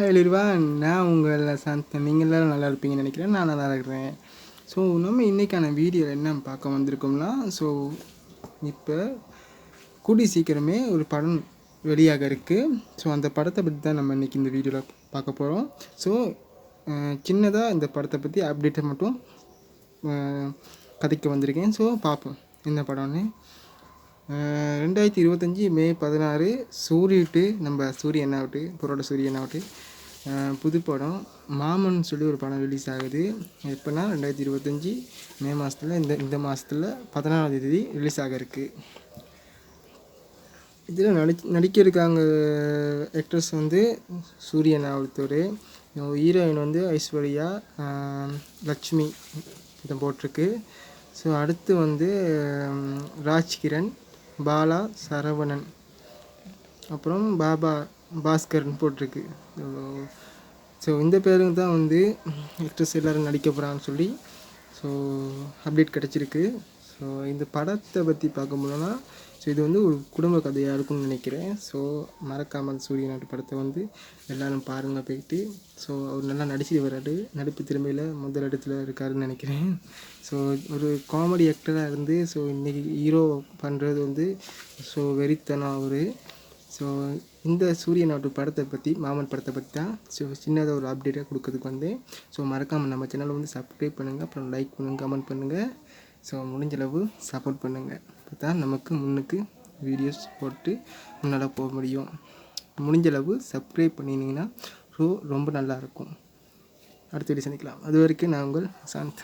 எழில்வான், நான் உங்கள் சாந்தன். நீங்கள் எல்லோரும் நல்லா இருப்பீங்கன்னு நினைக்கிறேன். நான் நல்லா இருக்கிறேன். ஸோ நம்ம இன்றைக்கான வீடியோவில் என்ன பார்க்க வந்திருக்கோம்னா, ஸோ இப்போ கூடி சீக்கிரமே ஒரு படம் வெளியாக இருக்குது. ஸோ அந்த படத்தை பற்றி தான் நம்ம இன்றைக்கி இந்த வீடியோவில் பார்க்க போகிறோம். ஸோ சின்னதாக இந்த படத்தை பற்றி அப்டேட்டை மட்டும் கதைக்க வந்திருக்கேன். ஸோ பார்ப்போம் என்ன படம்னு. 2025 மே 16 சூரியட்டு நம்ம சூரியன் ஆகட்டு புரோட சூரியன் ஆகட்டு புது படம் மாமன் சொல்லி ஒரு படம் ரிலீஸ் ஆகுது. எப்போனா 2025 மே மாதத்தில் இந்த மாதத்தில் 14ஆம் தேதி ரிலீஸ் ஆக இருக்குது. இதில் நடிக்க இருக்காங்க ஆக்ட்ரஸ் வந்து சூரியன் ஒருத்தர், ஹீரோயின் வந்து ஐஸ்வர்யா லக்ஷ்மி இதை போட்டிருக்கு. ஸோ அடுத்து வந்து ராஜ்கிரண், பாலா, சரவணன், அப்புறம் பாஸ்கர்னு போட்டிருக்கு. ஸோ இந்த பேருக்கு தான் வந்து ஆக்ட்ரஸ் எல்லோரும் நடிக்க போகிறான்னு சொல்லி ஸோ அப்டேட் கிடச்சிருக்கு. ஸோ இந்த படத்தை பற்றி பார்க்க முடியும்னா, ஸோ இது வந்து ஒரு குடும்ப கதையாக இருக்கும்னு நினைக்கிறேன். ஸோ மறக்காமல் சூரிய நாட்டு படத்தை வந்து எல்லோரும் பாருங்கள் போயிட்டு. ஸோ அவர் நல்லா நடிச்சுட்டு வர்றாரு, நடிப்பு திறமையில் முதல் இடத்துல இருக்காருன்னு நினைக்கிறேன். ஸோ ஒரு காமெடி ஆக்டராக இருந்து ஸோ இன்றைக்கி ஹீரோ பண்ணுறது வந்து ஸோ வெறித்தனம் அவர். ஸோ இந்த சூரிய நாட்டு படத்தை பற்றி மாமன் படத்தை பற்றி தான் ஸோ சின்னதாக ஒரு அப்டேட்டாக கொடுக்கறதுக்கு வந்தேன். ஸோ மறக்காமல் நம்ம சேனலை வந்து சப்ஸ்கிரைப் பண்ணுங்கள், அப்புறம் லைக் பண்ணுங்கள், கமெண்ட் பண்ணுங்கள். ஸோ முடிஞ்சளவு சப்போர்ட் பண்ணுங்கள். அப்போ தான் நமக்கு முன்னுக்கு வீடியோஸ் போட்டு முன்னால் போக முடியும். முடிஞ்சளவு சப்ஸ்கிரைப் பண்ணிங்கன்னா ரொம்ப நல்லாயிருக்கும். அடுத்த வீடியோ சந்திக்கலாம். அது வரைக்கும் நான் உங்கள் சாந்த்.